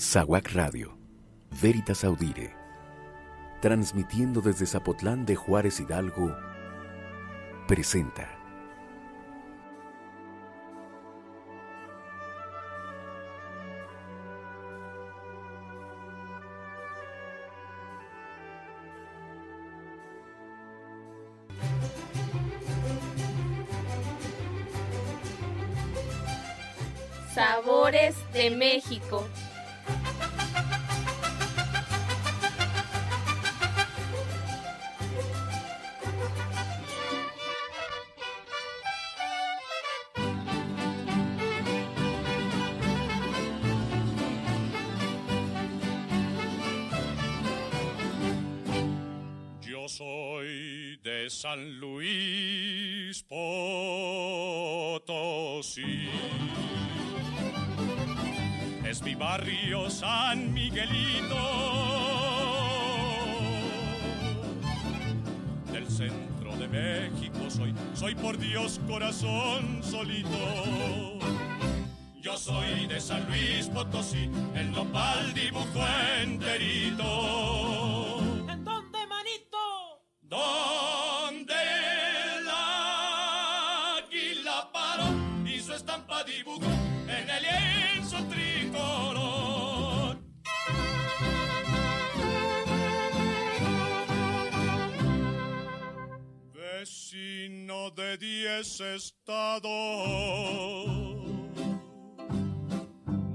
SAWAC Radio, Veritas Audire, transmitiendo desde Zapotlán de Juárez Hidalgo, presenta Sabores de México. Yo soy de San Luis Potosí. Es mi barrio San Miguelito, del centro de México soy por Dios corazón solito. Yo soy de San Luis Potosí, el nopal dibujo enterito. ¿En dónde, manito? Donde el águila paró y su estampa dibujó en el lienzo tricolor. Vecino de 10 estados,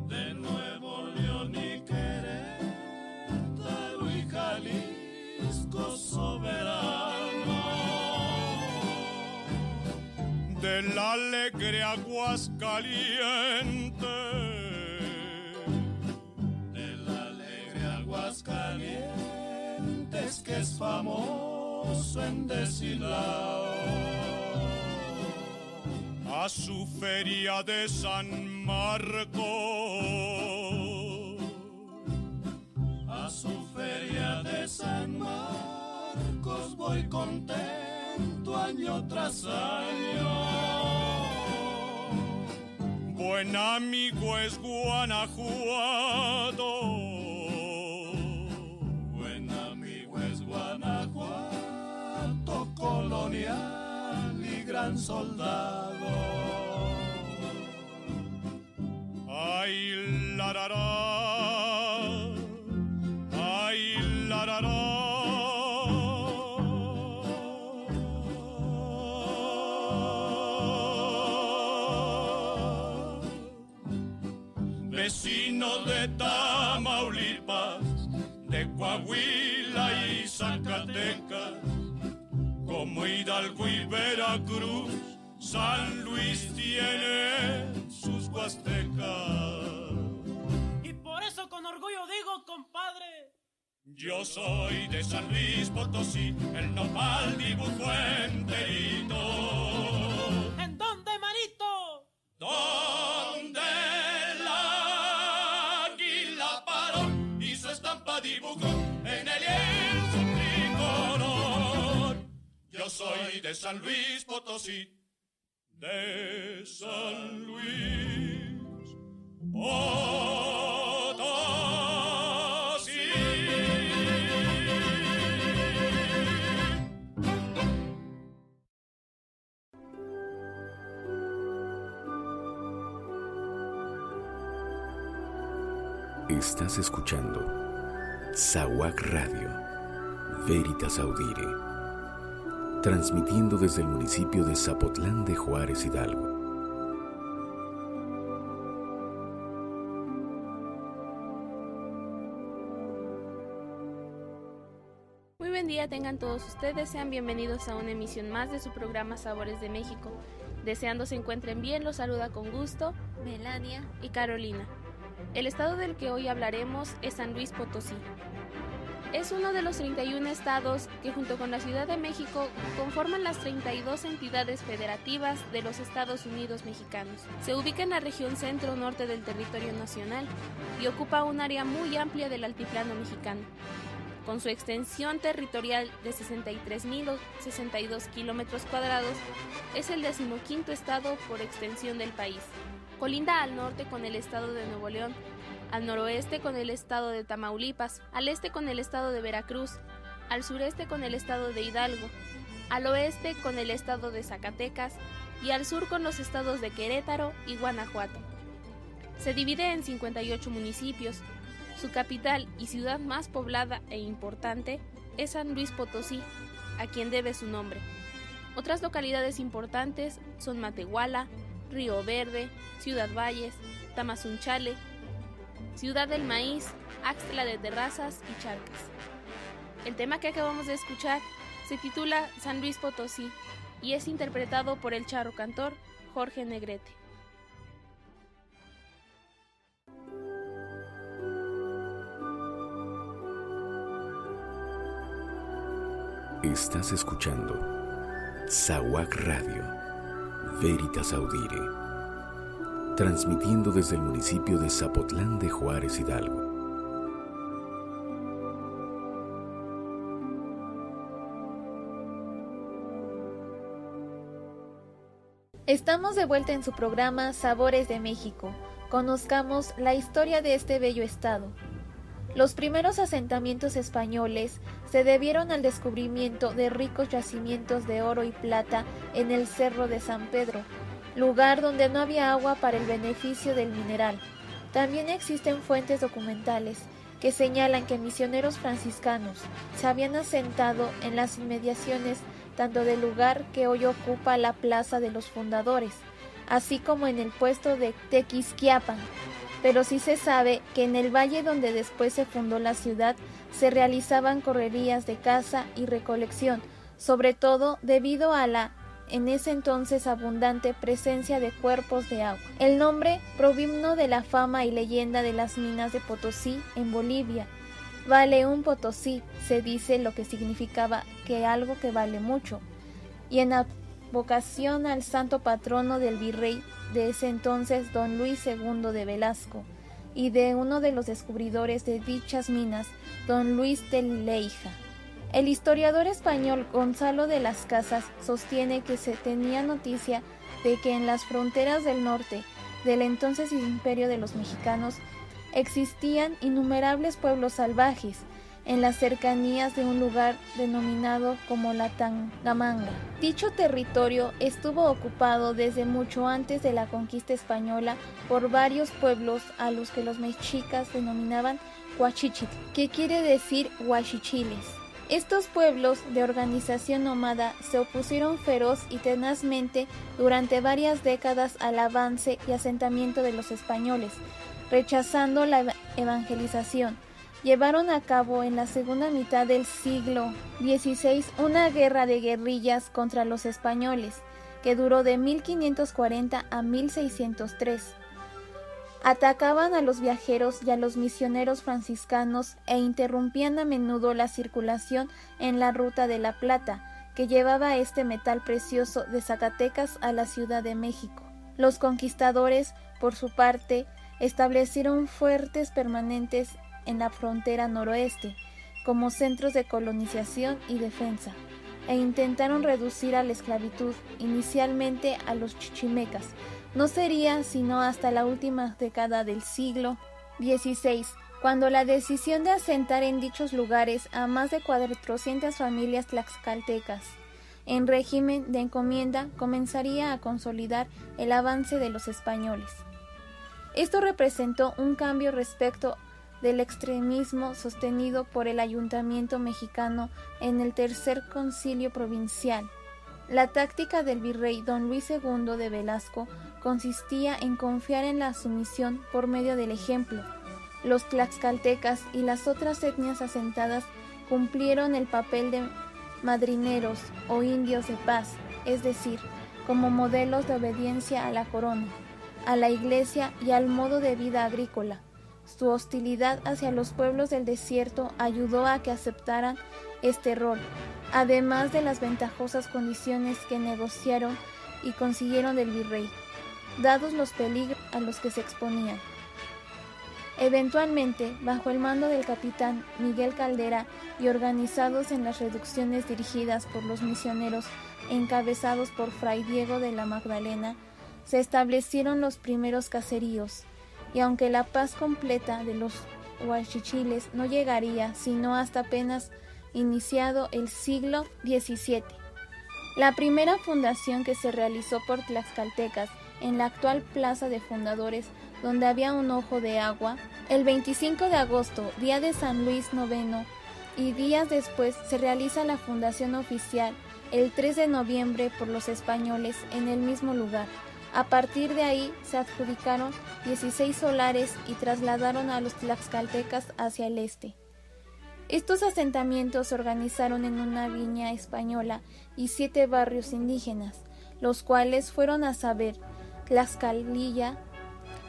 de Nuevo León y Querétaro y Jalisco soberano, del alegre Aguascalientes, del alegre Aguascalientes que es famoso en Deshilao, a su feria de San Marcos, a su feria de San Marcos voy contento año tras año. Buen amigo es Guanajuato, buen amigo es Guanajuato, colonial y gran soldado. Ay, larará, ay, larará. Vecino de Tamaulipas, de Coahuila y Zacatecas, como Hidalgo y Veracruz, San Luis tiene sus huastecas. Y por eso con orgullo digo, compadre, yo soy de San Luis Potosí, el nopal dibujo enterito. ¿en dónde, manito? Donde el águila paró y su estampa dibujó en el lienzo tricolor. Yo soy de San Luis Potosí, de San Luis Potosí. Estás escuchando SAWAC Radio, Veritas Audire, transmitiendo desde el municipio de Zapotlán de Juárez Hidalgo. Muy buen día tengan todos ustedes, sean bienvenidos a una emisión más de su programa Sabores de México. Deseando se encuentren bien, los saluda con gusto Melania y Carolina. El estado del que hoy hablaremos es San Luis Potosí. Es uno de los 31 estados que junto con la Ciudad de México conforman las 32 entidades federativas de los Estados Unidos mexicanos. Se ubica en la región centro-norte del territorio nacional y ocupa un área muy amplia del altiplano mexicano. Con su extensión territorial de 63.062 kilómetros cuadrados, es el 15º estado por extensión del país. Colinda al norte con el estado de Nuevo León al noroeste con el estado de Tamaulipas, al este con el estado de Veracruz, al sureste con el estado de Hidalgo, al oeste con el estado de Zacatecas y al sur con los estados de Querétaro y Guanajuato. Se divide en 58 municipios. Su capital y ciudad más poblada e importante es San Luis Potosí, a quien debe su nombre. Otras localidades importantes son Matehuala, Río Verde, Ciudad Valles, Tamazunchale, Ciudad del Maíz, Axtla de Terrazas y Charcas. El tema que acabamos de escuchar se titula San Luis Potosí y es interpretado por el charro cantor Jorge Negrete. Estás escuchando SAWAC Radio, Veritas Audire, transmitiendo desde el municipio de Zapotlán de Juárez, Hidalgo. Estamos de vuelta en su programa Sabores de México. Conozcamos la historia de este bello estado. Los primeros asentamientos españoles se debieron al descubrimiento de ricos yacimientos de oro y plata en el Cerro de San Pedro, lugar donde no había agua para el beneficio del mineral. También existen fuentes documentales que señalan que misioneros franciscanos se habían asentado en las inmediaciones tanto del lugar que hoy ocupa la Plaza de los Fundadores, así como en el puesto de Tequisquiapan. Pero sí se sabe que en el valle donde después se fundó la ciudad se realizaban correrías de caza y recolección, sobre todo debido a la, en ese entonces, abundante presencia de cuerpos de agua. El nombre provino de la fama y leyenda de las minas de Potosí en Bolivia. Vale un Potosí, se dice, lo que significaba que algo que vale mucho, y en vocación al santo patrono del virrey de ese entonces, don Luis II de Velasco, y de uno de los descubridores de dichas minas, don Luis de Leija. El historiador español Gonzalo de las Casas sostiene que se tenía noticia de que en las fronteras del norte del entonces imperio de los mexicanos existían innumerables pueblos salvajes, en las cercanías de un lugar denominado como la Tangamanga. Dicho territorio estuvo ocupado desde mucho antes de la conquista española por varios pueblos a los que los mexicas denominaban Huachichil, que quiere decir huachichiles. Estos pueblos de organización nómada se opusieron feroz y tenazmente durante varias décadas al avance y asentamiento de los españoles, rechazando la evangelización. Llevaron a cabo en la segunda mitad del siglo XVI una guerra de guerrillas contra los españoles, que duró de 1540 a 1603. Atacaban a los viajeros y a los misioneros franciscanos e interrumpían a menudo la circulación en la ruta de la plata, que llevaba este metal precioso de Zacatecas a la Ciudad de México. Los conquistadores, por su parte, establecieron fuertes permanentes en la frontera noroeste, como centros de colonización y defensa, e intentaron reducir a la esclavitud, inicialmente a los chichimecas. No sería sino hasta la última década del siglo XVI, cuando la decisión de asentar en dichos lugares a más de 400 familias tlaxcaltecas, en régimen de encomienda, comenzaría a consolidar el avance de los españoles. Esto representó un cambio respecto del extremismo sostenido por el ayuntamiento mexicano en el Tercer Concilio Provincial. La táctica del virrey don Luis II de Velasco consistía en confiar en la sumisión por medio del ejemplo. Los tlaxcaltecas y las otras etnias asentadas cumplieron el papel de madrineros o indios de paz, es decir, como modelos de obediencia a la corona, a la iglesia y al modo de vida agrícola. Su hostilidad hacia los pueblos del desierto ayudó a que aceptaran este rol, además de las ventajosas condiciones que negociaron y consiguieron del virrey, dados los peligros a los que se exponían. Eventualmente, bajo el mando del capitán Miguel Caldera y organizados en las reducciones dirigidas por los misioneros encabezados por Fray Diego de la Magdalena, se establecieron los primeros caseríos, y aunque la paz completa de los huachichiles no llegaría sino hasta apenas iniciado el siglo XVII. La primera fundación que se realizó por tlaxcaltecas en la actual Plaza de Fundadores, donde había un ojo de agua, el 25 de agosto, día de San Luis IX, y días después se realiza la fundación oficial el 3 de noviembre por los españoles en el mismo lugar. A partir de ahí se adjudicaron 16 solares y trasladaron a los tlaxcaltecas hacia el este. Estos asentamientos se organizaron en una viña española y 7 barrios indígenas, los cuales fueron a saber Tlaxcalilla,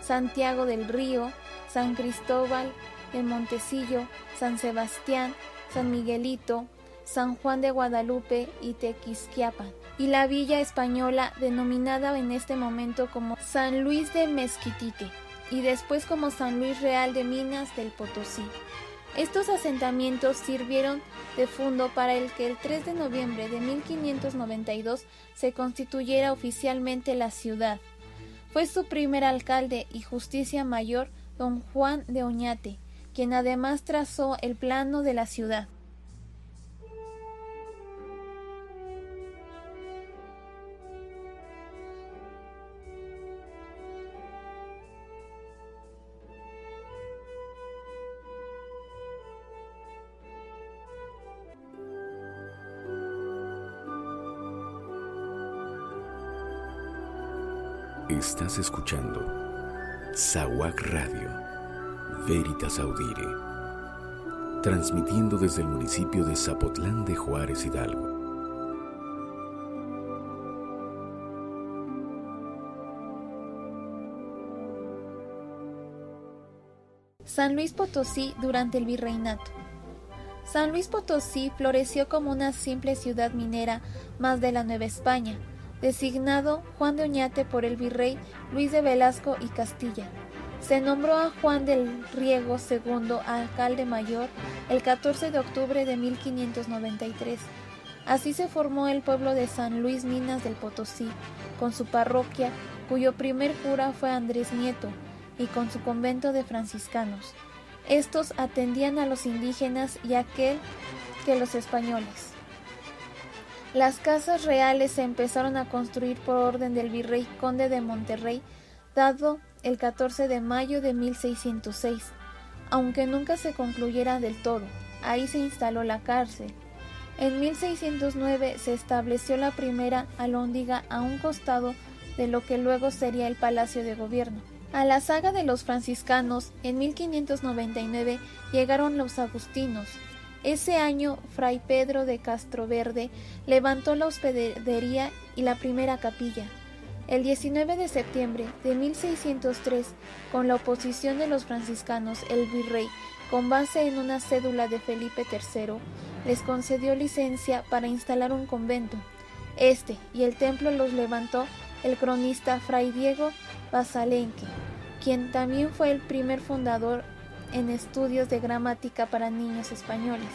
Santiago del Río, San Cristóbal de Montecillo, San Sebastián, San Miguelito, San Juan de Guadalupe y Tequisquiapan, y la villa española denominada en este momento como San Luis de Mezquitite y después como San Luis Real de Minas del Potosí. Estos asentamientos sirvieron de fundo para el que el 3 de noviembre de 1592 se constituyera oficialmente la ciudad. Fue su primer alcalde y justicia mayor, don Juan de Oñate, quien además trazó el plano de la ciudad. Estás escuchando Saguac Radio, Veritas Audire, transmitiendo desde el municipio de Zapotlán de Juárez, Hidalgo. San Luis Potosí durante el virreinato. San Luis Potosí floreció como una simple ciudad minera más de la Nueva España, designado Juan de Oñate por el virrey Luis de Velasco y Castilla. Se nombró a Juan del Riego II alcalde mayor el 14 de octubre de 1593. Así se formó el pueblo de San Luis Minas del Potosí, con su parroquia, cuyo primer cura fue Andrés Nieto, y con su convento de franciscanos. Estos atendían a los indígenas y aquel que los españoles. Las casas reales se empezaron a construir por orden del virrey conde de Monterrey, dado el 14 de mayo de 1606, aunque nunca se concluyera del todo. Ahí se instaló la cárcel. En 1609 se estableció la primera alhóndiga a un costado de lo que luego sería el Palacio de Gobierno. A la saga de los franciscanos, en 1599 llegaron los agustinos. Ese año, Fray Pedro de Castroverde levantó la hospedería y la primera capilla. El 19 de septiembre de 1603, con la oposición de los franciscanos, el virrey, con base en una cédula de Felipe III, les concedió licencia para instalar un convento. Este y el templo los levantó el cronista Fray Diego Basalenque, quien también fue el primer fundador en estudios de gramática para niños españoles.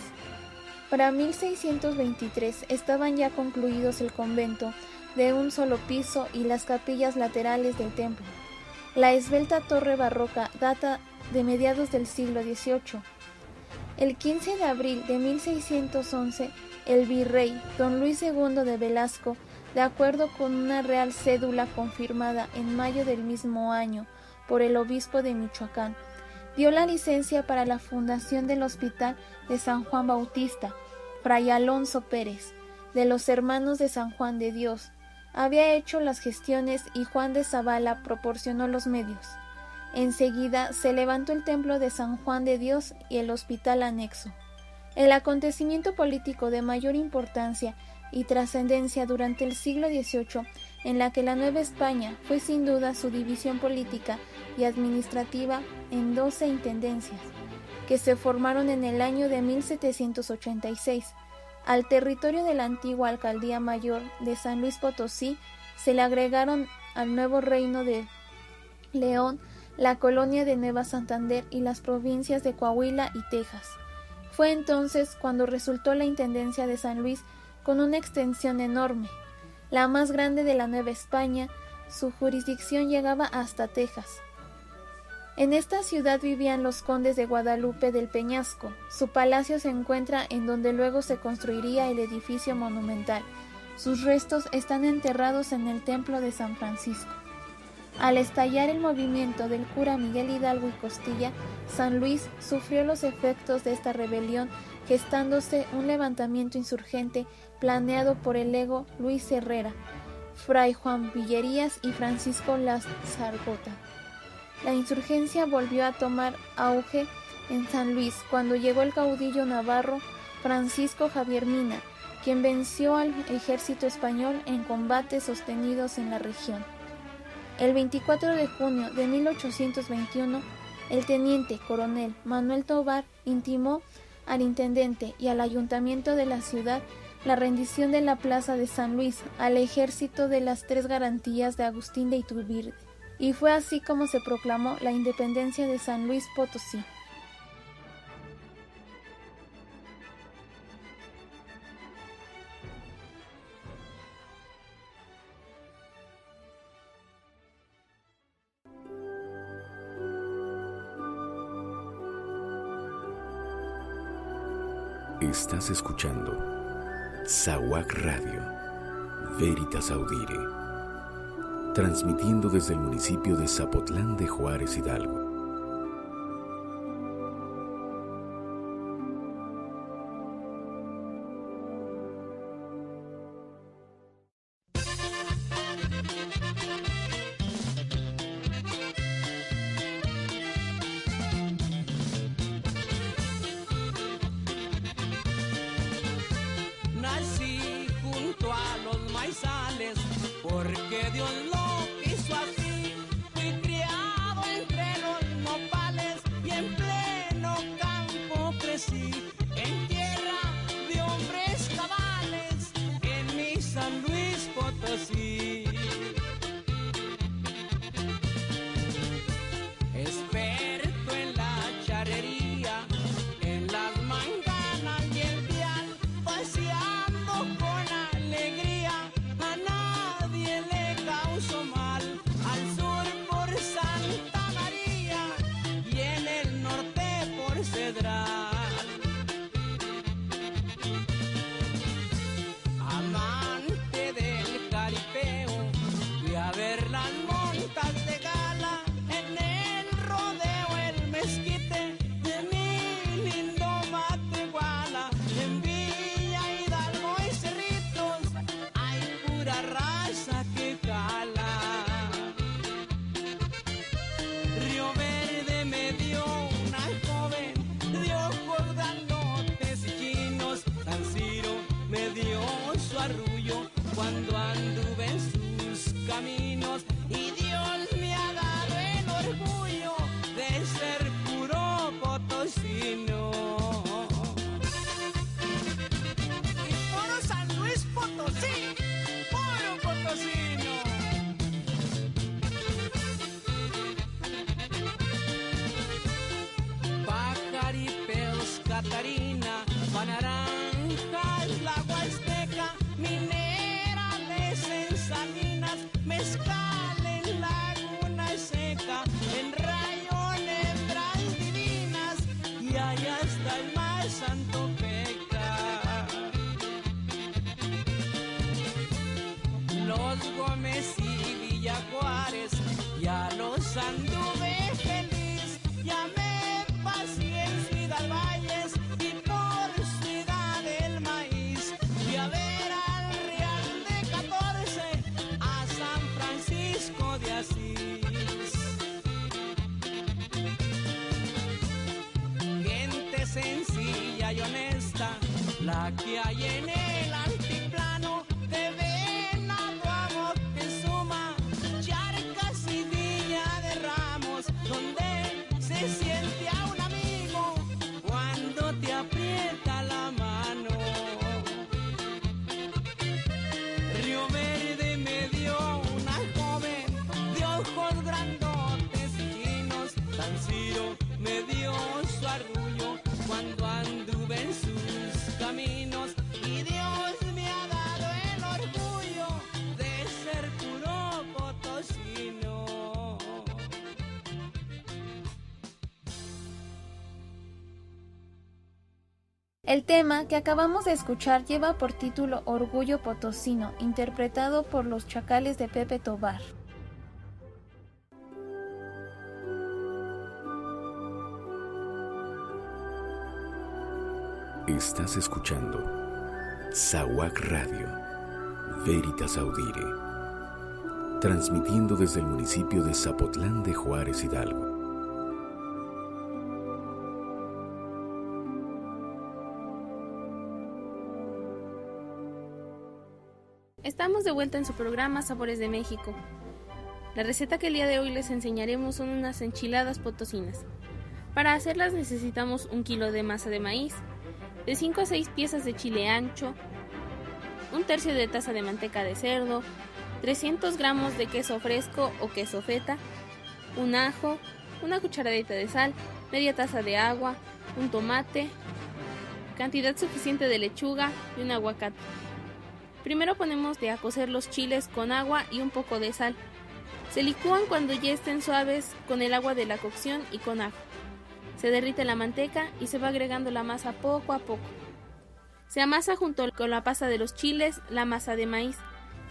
Para 1623 estaban ya concluidos el convento de un solo piso y las capillas laterales del templo. La esbelta torre barroca data de mediados del siglo XVIII. El 15 de abril de 1611, el virrey don Luis II de Velasco, de acuerdo con una real cédula confirmada en mayo del mismo año por el obispo de Michoacán, dio la licencia para la fundación del Hospital de San Juan Bautista, Fray Alonso Pérez, de los Hermanos de San Juan de Dios. Había hecho las gestiones y Juan de Zavala proporcionó los medios. Enseguida se levantó el templo de San Juan de Dios y el hospital anexo. El acontecimiento político de mayor importancia y trascendencia durante el siglo XVIII, en la que la Nueva España fue sin duda su división política y administrativa en 12 intendencias, que se formaron en el año de 1786. Al territorio de la antigua Alcaldía Mayor de San Luis Potosí se le agregaron al nuevo Reino de León, la colonia de Nueva Santander y las provincias de Coahuila y Texas. Fue entonces cuando resultó la Intendencia de San Luis con una extensión enorme, la más grande de la Nueva España. Su jurisdicción llegaba hasta Texas. En esta ciudad vivían los condes de Guadalupe del Peñasco. Su palacio se encuentra en donde luego se construiría el edificio monumental. Sus restos están enterrados en el templo de San Francisco. Al estallar el movimiento del cura Miguel Hidalgo y Costilla, San Luis sufrió los efectos de esta rebelión, gestándose un levantamiento insurgente planeado por el lego Luis Herrera, Fray Juan Villerías y Francisco Lazargota. La insurgencia volvió a tomar auge en San Luis cuando llegó el caudillo navarro Francisco Javier Mina, quien venció al ejército español en combates sostenidos en la región. El 24 de junio de 1821, el teniente coronel Manuel Tovar intimó al intendente y al ayuntamiento de la ciudad la rendición de la plaza de San Luis al ejército de las Tres Garantías de Agustín de Iturbide, y fue así como se proclamó la independencia de San Luis Potosí. Estás escuchando SAWAC Radio, Veritas Audire, transmitiendo desde el municipio de Zapotlán de Juárez, Hidalgo. Nací junto a los maizales porque Dios lo quiso así. Fui criado entre los nopales y en pleno campo crecí. En tierra de hombres cabales, en mi San Luis Potosí. Experto en la charrería, en las manganas y el pial, paseando con alegría, a nadie le causó mal. Al sur por Santa María y en el norte por Cedral. Amante del caripeo, fui a ver las montas de gala, en el rodeo el mezquite de mi lindo Matehuala. En Villa Hidalgo y Cerritos hay pura raza que jala. Río Verde me dio una joven de ojos grandotes y chinos. San Ciro me dio su arrullo cuando anduve en sus caminos. Y Dios me ha dado el orgullo de ser puro potosino. Y puro San Luis Potosí, puro potosino. Pajaripeos, Catarina, Naranjas, la Huasteca, minerales en Salinas, mezcal en Laguna Seca, en rayones divinas, y allá está el mar Santo Peca. Los Gómez y Villa Juárez, ya los anduve feliz, ya me paseé en Ciudad Valles y por Ciudad del Maíz. Fui a ver al Real de 14, a San Francisco de Asís. Gente sencilla y honesta, la que hay en el altiplano, de Venado a Moctezuma, Charcas y Villa de Ramos, donde se siente a un amigo cuando te aprieta la mano. Río Verde me dio una joven de ojos grandotes y chinos. San Ciro me dio su arrullo cuando anduve en sus caminos. Y Dios me ha dado el orgullo de ser puro potosino. El tema que acabamos de escuchar lleva por título Orgullo Potosino, interpretado por los Chacales de Pepe Tobar. Estás escuchando Saguac Radio, Veritas Audire, transmitiendo desde el municipio de Zapotlán de Juárez, Hidalgo. Estamos de vuelta en su programa Sabores de México. La receta que el día de hoy les enseñaremos son unas enchiladas potosinas. Para hacerlas necesitamos 1 kilo de masa de maíz, de 5 a 6 piezas de chile ancho, 1/3 de taza de manteca de cerdo, 300 gramos de queso fresco o queso feta, un ajo, una cucharadita de sal, media taza de agua, un tomate, cantidad suficiente de lechuga y un aguacate. Primero ponemos a cocer los chiles con agua y un poco de sal. Se licúan cuando ya estén suaves con el agua de la cocción y con ajo. Se derrite la manteca y se va agregando la masa poco a poco. Se amasa junto con la pasta de los chiles la masa de maíz.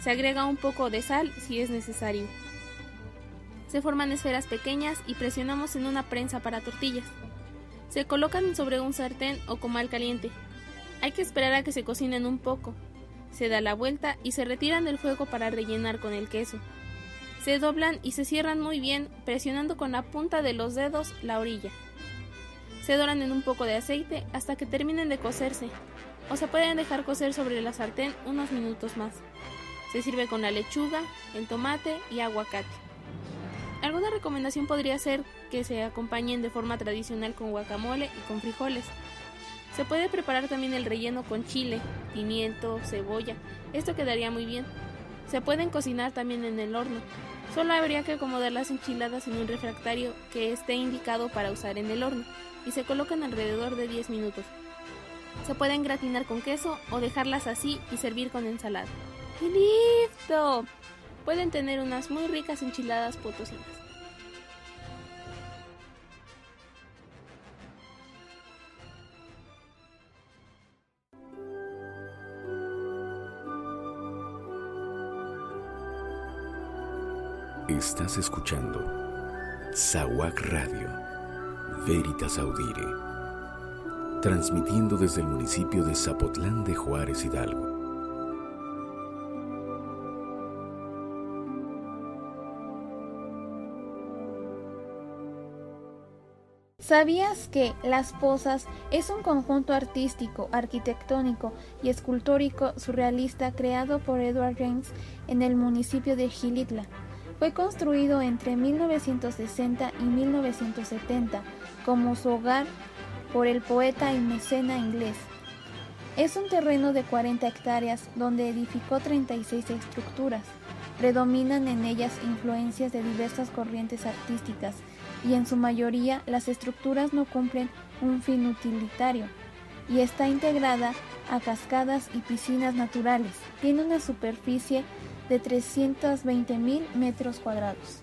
Se agrega un poco de sal si es necesario. Se forman esferas pequeñas y presionamos en una prensa para tortillas. Se colocan sobre un sartén o comal caliente. Hay que esperar a que se cocinen un poco. Se da la vuelta y se retiran del fuego para rellenar con el queso. Se doblan y se cierran muy bien presionando con la punta de los dedos la orilla. Se doran en un poco de aceite hasta que terminen de cocerse, o se pueden dejar cocer sobre la sartén unos minutos más. Se sirve con la lechuga, el tomate y aguacate. Alguna recomendación podría ser que se acompañen de forma tradicional con guacamole y con frijoles. Se puede preparar también el relleno con chile, pimiento, cebolla, esto quedaría muy bien. Se pueden cocinar también en el horno. Solo habría que acomodar las enchiladas en un refractario que esté indicado para usar en el horno y se colocan alrededor de 10 minutos. Se pueden gratinar con queso o dejarlas así y servir con ensalada. ¡Y listo! Pueden tener unas muy ricas enchiladas potosinas. Estás escuchando Saguac Radio, Veritas Audire, transmitiendo desde el municipio de Zapotlán de Juárez, Hidalgo. ¿Sabías que Las Pozas es un conjunto artístico, arquitectónico y escultórico surrealista creado por Edward James en el municipio de Xilitla? Fue construido entre 1960 y 1970 como su hogar por el poeta y mecena inglés. Es un terreno de 40 hectáreas donde edificó 36 estructuras. Predominan en ellas influencias de diversas corrientes artísticas y en su mayoría las estructuras no cumplen un fin utilitario y está integrada a cascadas y piscinas naturales. Tiene una superficie de 320,000 metros cuadrados.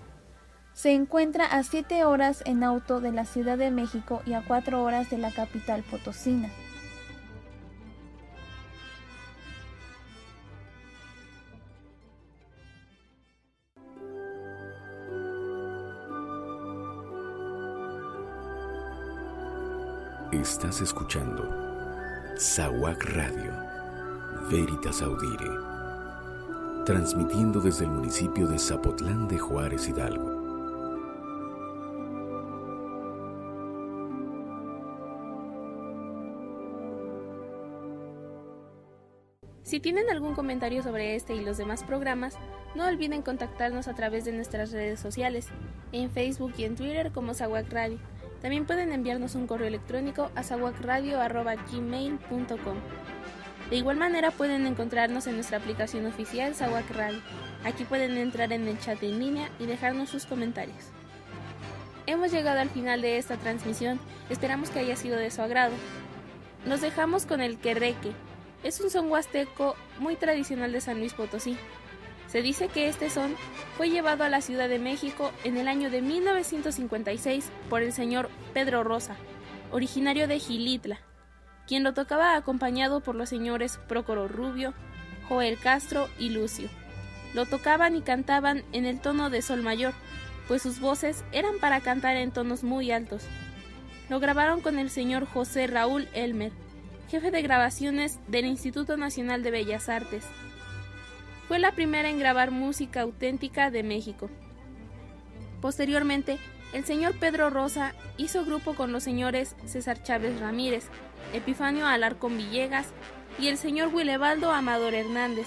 Se encuentra a 7 horas en auto de la Ciudad de México y a 4 horas de la capital potosina. Estás escuchando Saguac Radio, Veritas Audire, transmitiendo desde el municipio de Zapotlán de Juárez, Hidalgo. Si tienen algún comentario sobre este y los demás programas, no olviden contactarnos a través de nuestras redes sociales, en Facebook y en Twitter como Saguac Radio. También pueden enviarnos un correo electrónico a saguacradio@gmail.com. De igual manera pueden encontrarnos en nuestra aplicación oficial Saguac Radio. Aquí pueden entrar en el chat en línea y dejarnos sus comentarios. Hemos llegado al final de esta transmisión, esperamos que haya sido de su agrado. Nos dejamos con el querreque. Es un son huasteco muy tradicional de San Luis Potosí. Se dice que este son fue llevado a la Ciudad de México en el año de 1956 por el señor Pedro Rosa, originario de Xilitla. quien lo tocaba acompañado por los señores Prócoro Rubio, Joel Castro y Lucio. Lo tocaban y cantaban en el tono de sol mayor, pues sus voces eran para cantar en tonos muy altos. Lo grabaron con el señor José Raúl Elmer, jefe de grabaciones del Instituto Nacional de Bellas Artes. Fue la primera en grabar música auténtica de México. Posteriormente, el señor Pedro Rosa hizo grupo con los señores César Chávez Ramírez, Epifanio Alarcón Villegas y el señor Willebaldo Amador Hernández.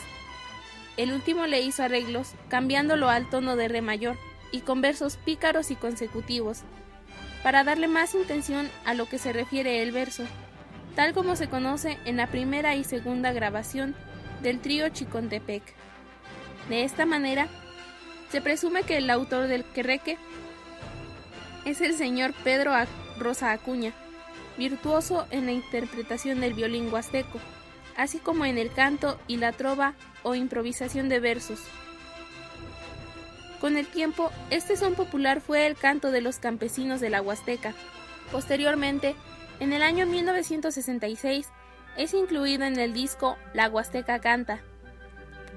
El último le hizo arreglos, cambiándolo al tono de re mayor y con versos pícaros y consecutivos, para darle más intención a lo que se refiere el verso, tal como se conoce en la primera y segunda grabación del trío Chicontepec. De esta manera, se presume que el autor del querreque es el señor Pedro Rosa Acuña, virtuoso en la interpretación del violín huasteco, así como en el canto y la trova o improvisación de versos. Con el tiempo, este son popular fue el canto de los campesinos de la Huasteca. Posteriormente, en el año 1966, es incluido en el disco La Huasteca Canta,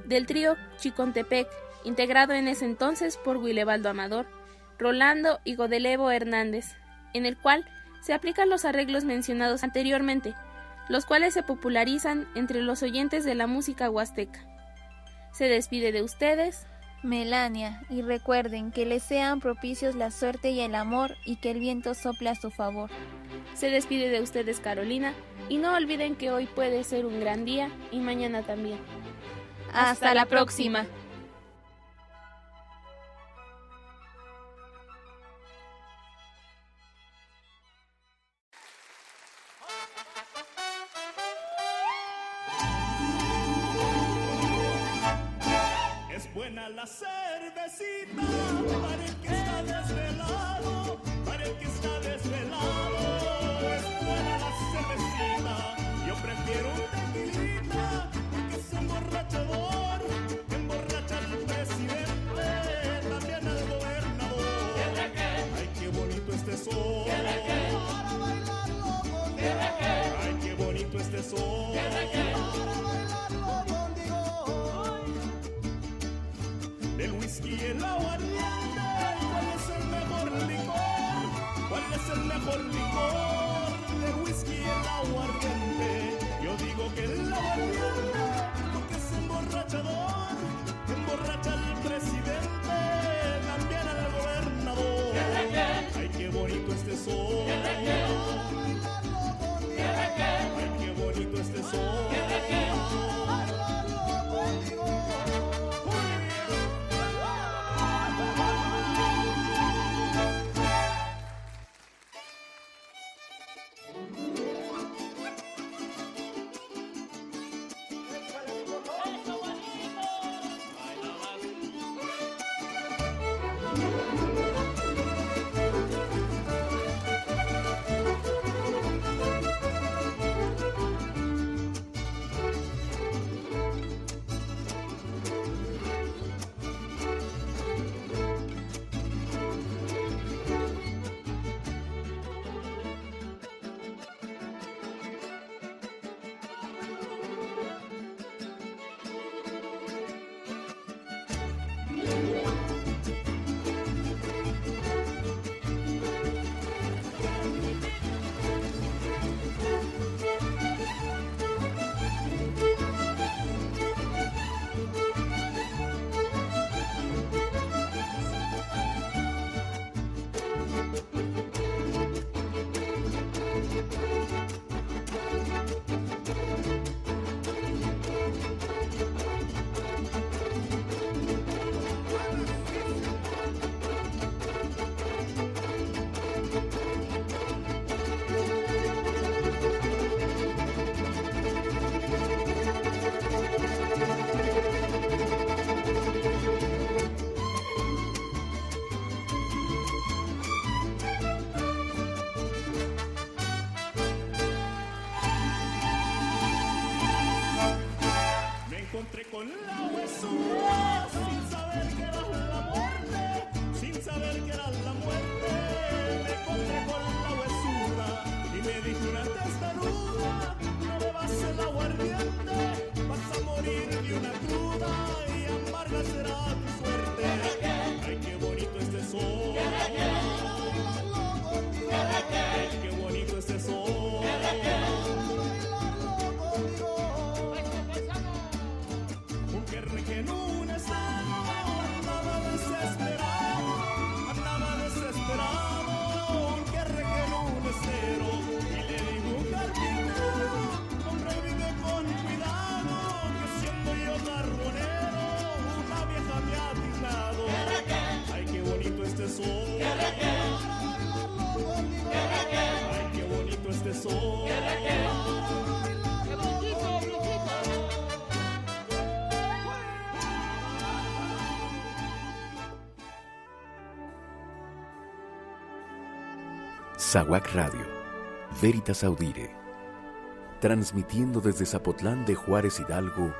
del trío Chicontepec, integrado en ese entonces por Willebaldo Amador, Rolando y Godelevo Hernández, en el cual se aplican los arreglos mencionados anteriormente, los cuales se popularizan entre los oyentes de la música huasteca. Se despide de ustedes Melania, y recuerden que les sean propicios la suerte y el amor y que el viento sople a su favor. Se despide de ustedes Carolina, y no olviden que hoy puede ser un gran día y mañana también. Hasta la próxima. Buena la cervecita para el que está desvelado, para el que está desvelado. Es buena la cervecita, yo prefiero un tequilita, porque es emborrachador, emborracha al presidente, también al gobernador. Ay, qué bonito este sol, para bailarlo conmigo. Ay, qué bonito este sol, para bailarlo contigo. Del whisky y el aguardiente, ¿cuál es el mejor licor? ¿Cuál es el mejor licor? Del whisky y el aguardiente, yo digo que el aguardiente, porque es emborrachador, emborracha al presidente, también al gobernador. Ay, qué bonito este sol, para bailarlo conmigo. Ay, qué bonito este sol, para bailarlo contigo. SAWAC Radio, Veritas Audire, transmitiendo desde Zapotlán de Juárez Hidalgo,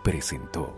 presentó